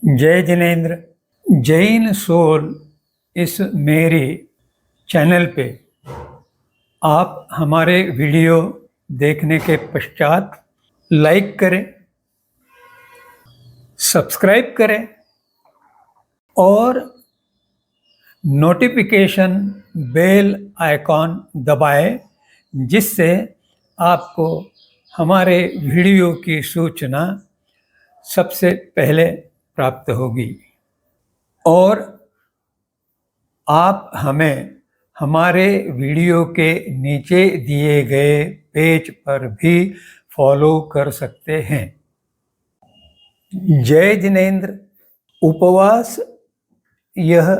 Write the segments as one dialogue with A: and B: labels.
A: जय जिनेन्द्र। जैन सोल इस मेरे चैनल पे आप हमारे वीडियो देखने के पश्चात लाइक करें, सब्सक्राइब करें और नोटिफिकेशन बेल आइकॉन दबाएं, जिससे आपको हमारे वीडियो की सूचना सबसे पहले प्राप्त होगी। और आप हमें हमारे वीडियो के नीचे दिए गए पेज पर भी फॉलो कर सकते हैं। जय जिनेन्द्र। उपवास यह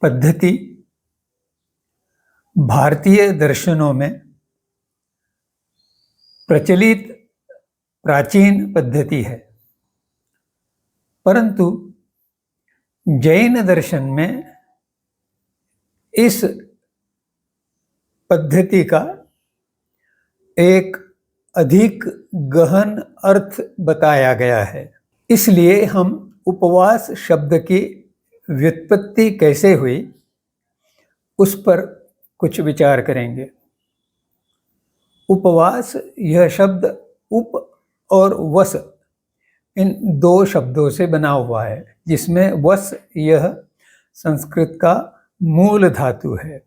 A: पद्धति भारतीय दर्शनों में प्रचलित प्राचीन पद्धति है, परंतु जैन दर्शन में इस पद्धति का एक अधिक गहन अर्थ बताया गया है। इसलिए हम उपवास शब्द की व्युत्पत्ति कैसे हुई उस पर कुछ विचार करेंगे। उपवास यह शब्द उप और वस इन दो शब्दों से बना हुआ है, जिसमें वस यह संस्कृत का मूल धातु है।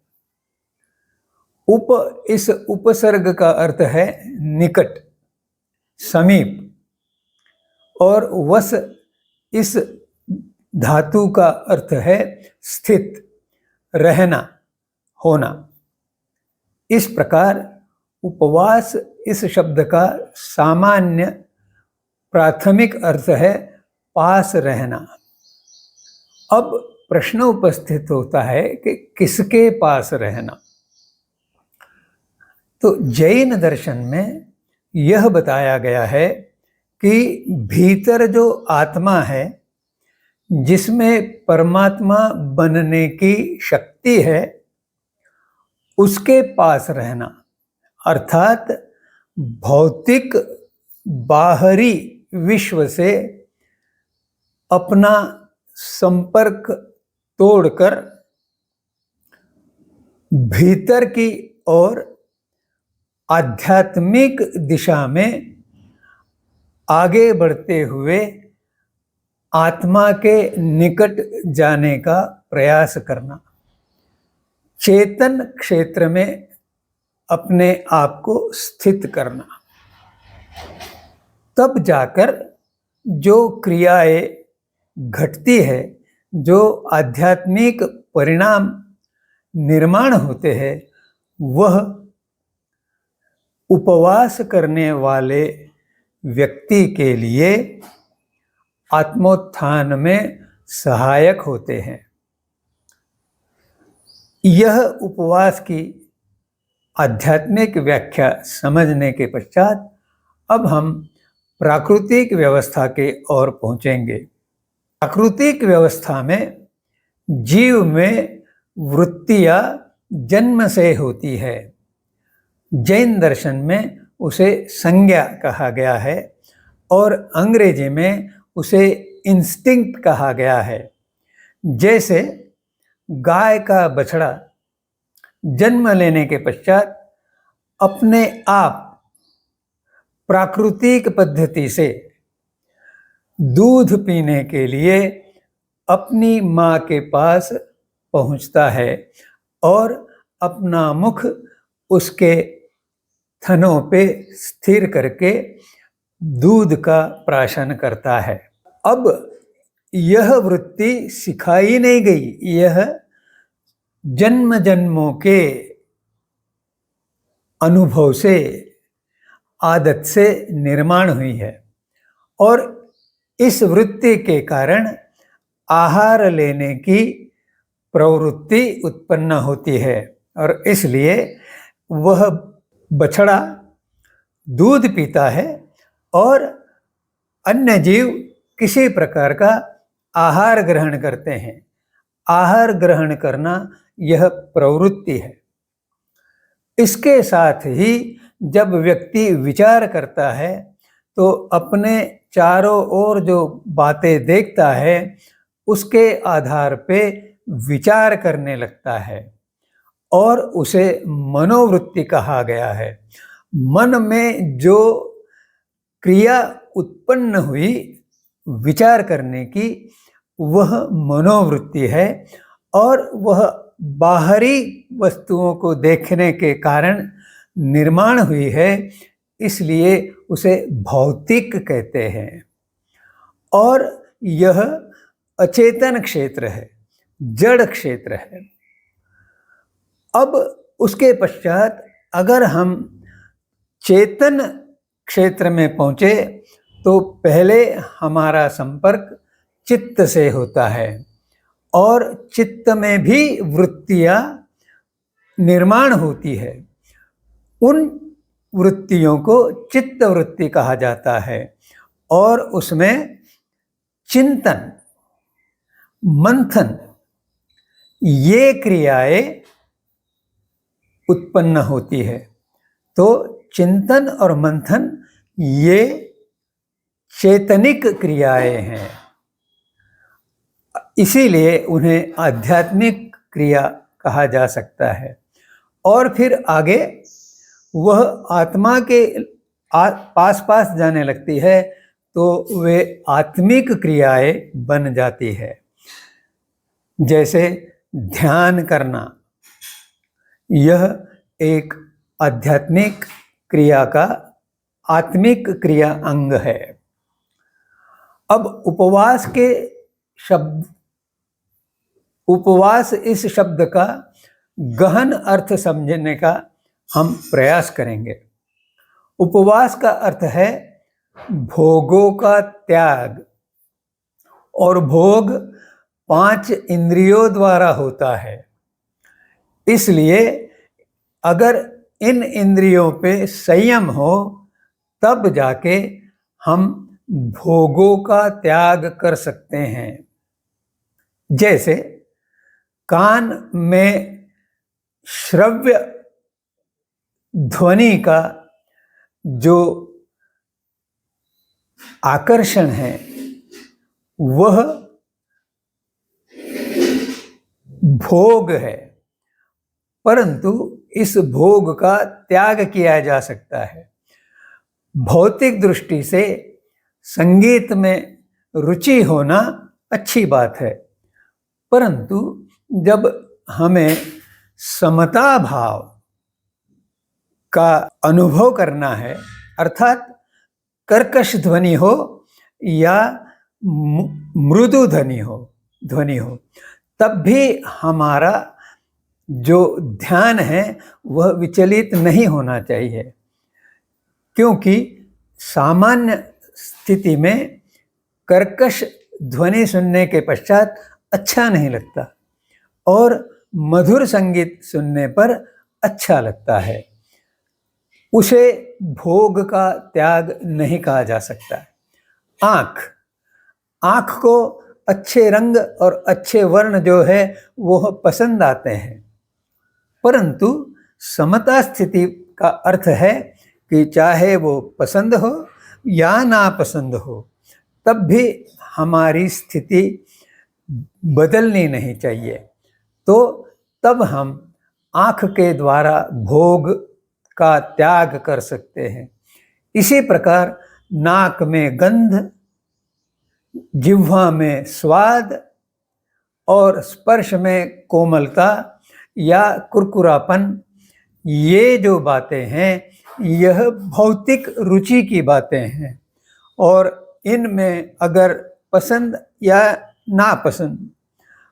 A: उप इस उपसर्ग का अर्थ है निकट, समीप, और वस इस धातु का अर्थ है स्थित, रहना, होना। इस प्रकार उपवास इस शब्द का सामान्य प्राथमिक अर्थ है पास रहना। अब प्रश्न उपस्थित होता है कि किसके पास रहना। तो जैन दर्शन में यह बताया गया है कि भीतर जो आत्मा है, जिसमें परमात्मा बनने की शक्ति है, उसके पास रहना, अर्थात भौतिक बाहरी विश्व से अपना संपर्क तोड़कर भीतर की ओर आध्यात्मिक दिशा में आगे बढ़ते हुए आत्मा के निकट जाने का प्रयास करना, चेतन क्षेत्र में अपने आप को स्थित करना। तब जाकर जो क्रियाएं घटती है, जो आध्यात्मिक परिणाम निर्माण होते हैं, वह उपवास करने वाले व्यक्ति के लिए आत्मोत्थान में सहायक होते हैं। यह उपवास की आध्यात्मिक व्याख्या समझने के पश्चात अब हम प्राकृतिक व्यवस्था के ओर पहुंचेंगे। प्राकृतिक व्यवस्था में जीव में वृत्तियां जन्म से होती है। जैन दर्शन में उसे संज्ञा कहा गया है और अंग्रेजी में उसे इंस्टिंक्ट कहा गया है। जैसे गाय का बछड़ा जन्म लेने के पश्चात अपने आप प्राकृतिक पद्धति से दूध पीने के लिए अपनी माँ के पास पहुँचता है और अपना मुख उसके थनों पे स्थिर करके दूध का प्राशन करता है। अब यह वृत्ति सिखाई नहीं गई, यह जन्म जन्मों के अनुभव से, आदत से निर्माण हुई है और इस वृत्ति के कारण आहार लेने की प्रवृत्ति उत्पन्न होती है और इसलिए वह बछड़ा दूध पीता है और अन्य जीव किसी प्रकार का आहार ग्रहण करते हैं। आहार ग्रहण करना यह प्रवृत्ति है। इसके साथ ही जब व्यक्ति विचार करता है तो अपने चारों ओर जो बातें देखता है उसके आधार पे विचार करने लगता है और उसे मनोवृत्ति कहा गया है। मन में जो क्रिया उत्पन्न हुई विचार करने की, वह मनोवृत्ति है और वह बाहरी वस्तुओं को देखने के कारण निर्माण हुई है, इसलिए उसे भौतिक कहते हैं। और यह अचेतन क्षेत्र है, जड़ क्षेत्र है। अब उसके पश्चात अगर हम चेतन क्षेत्र में पहुँचे तो पहले हमारा संपर्क चित्त से होता है और चित्त में भी वृत्तियाँ निर्माण होती है। उन वृत्तियों को चित्त वृत्ति कहा जाता है और उसमें चिंतन, मंथन, ये क्रियाएं उत्पन्न होती है। तो चिंतन और मंथन ये चेतनिक क्रियाएं हैं, इसीलिए उन्हें आध्यात्मिक क्रिया कहा जा सकता है। और फिर आगे वह आत्मा के पास पास जाने लगती है तो वे आत्मिक क्रियाएं बन जाती है। जैसे ध्यान करना, यह एक आध्यात्मिक क्रिया का आत्मिक क्रिया अंग है। अब उपवास के शब्द, उपवास इस शब्द का गहन अर्थ समझने का हम प्रयास करेंगे। उपवास का अर्थ है भोगों का त्याग, और भोग 5 इंद्रियों द्वारा होता है। इसलिए अगर इन इंद्रियों पे संयम हो तब जाके हम भोगों का त्याग कर सकते हैं। जैसे कान में श्रव्य ध्वनि का जो आकर्षण है वह भोग है, परंतु इस भोग का त्याग किया जा सकता है। भौतिक दृष्टि से संगीत में रुचि होना अच्छी बात है, परंतु जब हमें समता भाव का अनुभव करना है, अर्थात कर्कश ध्वनि हो या मृदु ध्वनि हो, तब भी हमारा जो ध्यान है वह विचलित नहीं होना चाहिए, क्योंकि सामान्य स्थिति में कर्कश ध्वनि सुनने के पश्चात अच्छा नहीं लगता और मधुर संगीत सुनने पर अच्छा लगता है। उसे भोग का त्याग नहीं कहा जा सकता। आँख को अच्छे रंग और अच्छे वर्ण जो है वो पसंद आते हैं, परंतु समता स्थिति का अर्थ है कि चाहे वो पसंद हो या ना पसंद हो, तब भी हमारी स्थिति बदलनी नहीं चाहिए। तो तब हम आँख के द्वारा भोग का त्याग कर सकते हैं। इसी प्रकार नाक में गंध, जिह्वा में स्वाद और स्पर्श में कोमलता या कुरकुरापन, ये जो बातें हैं यह भौतिक रुचि की बातें हैं और इनमें अगर पसंद या नापसंद,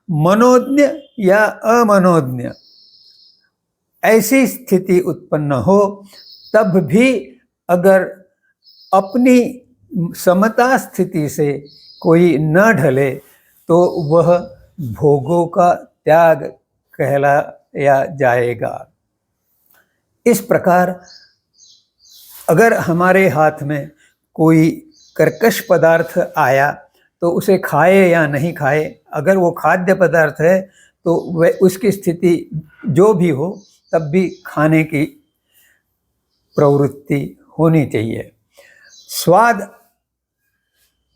A: मनोज्ञ या अमनोज्ञ ऐसी स्थिति उत्पन्न हो, तब भी अगर अपनी समता स्थिति से कोई न ढले तो वह भोगों का त्याग कहलाया जाएगा। इस प्रकार अगर हमारे हाथ में कोई कर्कश पदार्थ आया तो उसे खाए या नहीं खाए, अगर वो खाद्य पदार्थ है तो वह उसकी स्थिति जो भी हो तब भी खाने की प्रवृत्ति होनी चाहिए। स्वाद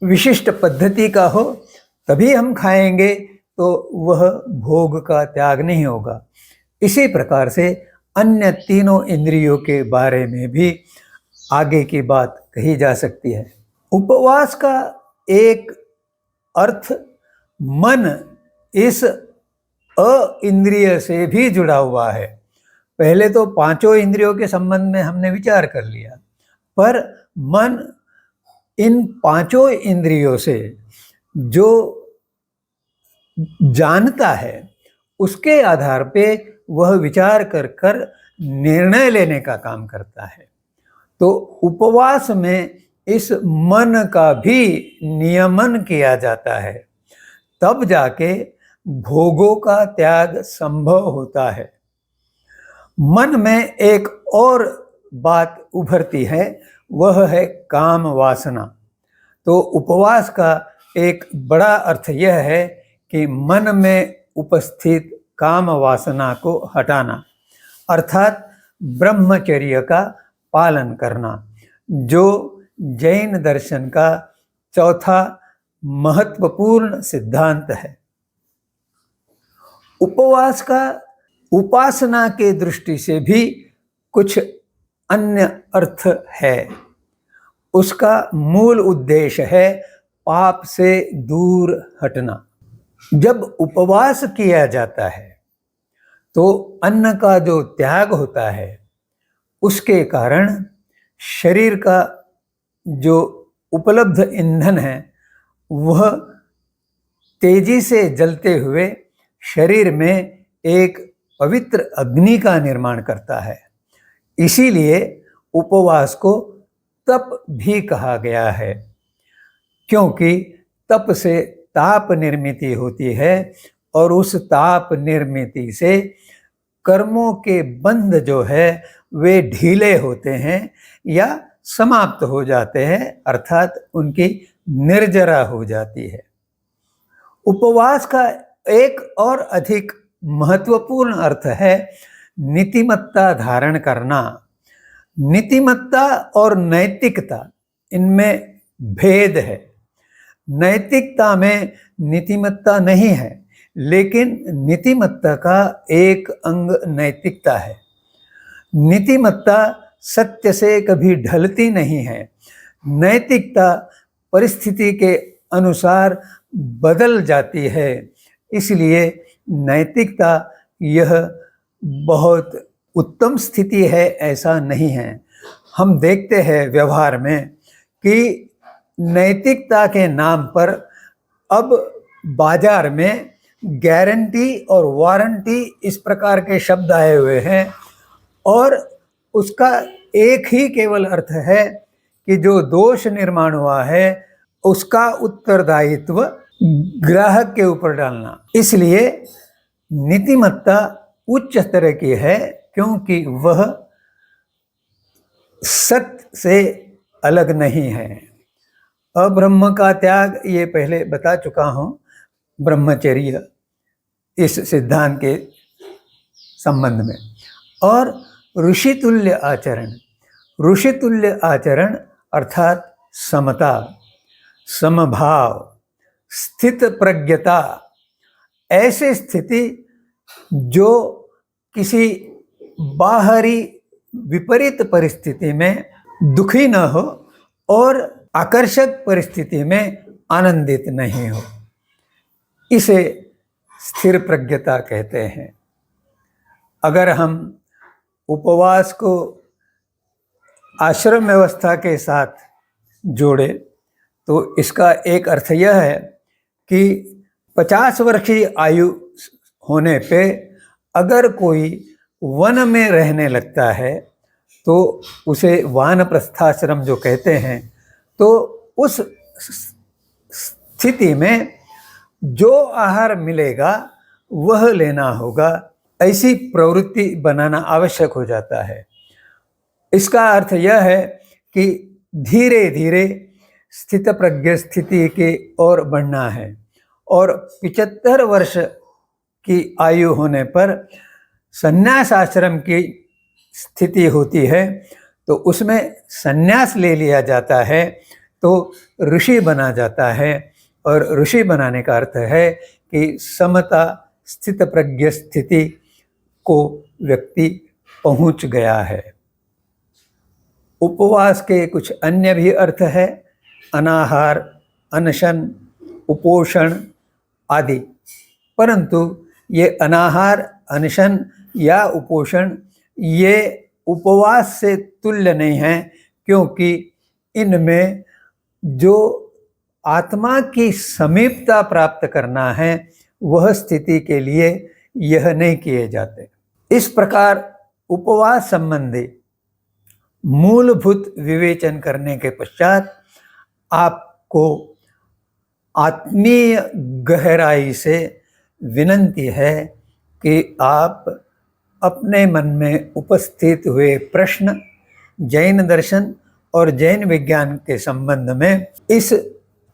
A: विशिष्ट पद्धति का हो तभी हम खाएंगे, तो वह भोग का त्याग नहीं होगा। इसी प्रकार से अन्य तीनों इंद्रियों के बारे में भी आगे की बात कही जा सकती है। उपवास का एक अर्थ मन इस इंद्रिय से भी जुड़ा हुआ है। पहले तो पांचों इंद्रियों के संबंध में हमने विचार कर लिया, पर मन इन पांचों इंद्रियों से जो जानता है उसके आधार पे वह विचार कर कर निर्णय लेने का काम करता है। तो उपवास में इस मन का भी नियमन किया जाता है, तब जाके भोगों का त्याग संभव होता है। मन में एक और बात उभरती है, वह है काम वासना। तो उपवास का एक बड़ा अर्थ यह है कि मन में उपस्थित काम वासना को हटाना, अर्थात ब्रह्मचर्य का पालन करना, जो जैन दर्शन का चौथा महत्वपूर्ण सिद्धांत है। उपवास का उपासना के दृष्टि से भी कुछ अन्य अर्थ है। उसका मूल उद्देश्य है पाप से दूर हटना। जब उपवास किया जाता है तो अन्न का जो त्याग होता है उसके कारण शरीर का जो उपलब्ध ईंधन है वह तेजी से जलते हुए शरीर में एक पवित्र अग्नि का निर्माण करता है। इसीलिए उपवास को तप भी कहा गया है, क्योंकि तप से ताप निर्मिति होती है और उस ताप निर्मिति से कर्मों के बंध जो है वे ढीले होते हैं या समाप्त हो जाते हैं, अर्थात उनकी निर्जरा हो जाती है। उपवास का एक और अधिक महत्वपूर्ण अर्थ है नीतिमत्ता धारण करना। नीतिमत्ता और नैतिकता, इनमें भेद है। नैतिकता में नीतिमत्ता नहीं है, लेकिन नीतिमत्ता का एक अंग नैतिकता है। नीतिमत्ता सत्य से कभी ढलती नहीं है। नैतिकता परिस्थिति के अनुसार बदल जाती है। इसलिए नैतिकता यह बहुत उत्तम स्थिति है ऐसा नहीं है। हम देखते हैं व्यवहार में कि नैतिकता के नाम पर अब बाजार में गारंटी और वारंटी इस प्रकार के शब्द आए हुए हैं, और उसका एक ही केवल अर्थ है कि जो दोष निर्माण हुआ है उसका उत्तरदायित्व ग्राहक के ऊपर डालना। इसलिए नीतिमत्ता उच्च स्तर की है, क्योंकि वह सत्य से अलग नहीं है। अब्रह्म का त्याग ये पहले बता चुका हूँ, ब्रह्मचर्य इस सिद्धांत के संबंध में। और ऋषितुल्य आचरण, ऋषितुल्य आचरण अर्थात समता, समभाव, स्थित प्रज्ञता, ऐसी स्थिति जो किसी बाहरी विपरीत परिस्थिति में दुखी न हो और आकर्षक परिस्थिति में आनंदित नहीं हो, इसे स्थिर प्रज्ञता कहते हैं। अगर हम उपवास को आश्रम व्यवस्था के साथ जोड़े तो इसका एक अर्थ यह है कि 50 वर्ष की आयु होने पे अगर कोई वन में रहने लगता है तो उसे वानप्रस्थाश्रम जो कहते हैं, तो उस स्थिति में जो आहार मिलेगा वह लेना होगा, ऐसी प्रवृत्ति बनाना आवश्यक हो जाता है। इसका अर्थ यह है कि धीरे धीरे स्थित प्रज्ञ स्थिति की ओर बढ़ना है, और 75 वर्ष की आयु होने पर संन्यास आश्रम की स्थिति होती है। तो उसमें संन्यास ले लिया जाता है तो ऋषि बना जाता है। और ऋषि बनाने का अर्थ है कि समता स्थित प्रज्ञ स्थिति को व्यक्ति पहुंच गया है। उपवास के कुछ अन्य भी अर्थ है, अनाहार, अनशन, उपोषण आदि। परंतु ये अनाहार, अनशन या उपोषण ये उपवास से तुल्य नहीं है, क्योंकि इनमें जो आत्मा की समीपता प्राप्त करना है वह स्थिति के लिए यह नहीं किए जाते। इस प्रकार उपवास संबंधी मूलभूत विवेचन करने के पश्चात आपको आत्मीय गहराई से विनंती है कि आप अपने मन में उपस्थित हुए प्रश्न जैन दर्शन और जैन विज्ञान के संबंध में इस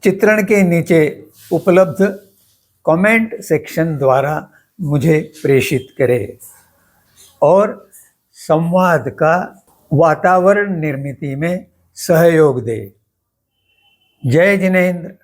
A: चित्रण के नीचे उपलब्ध कमेंट सेक्शन द्वारा मुझे प्रेषित करें और संवाद का वातावरण निर्मिति में सहयोग दे। जय जिनेंद्र।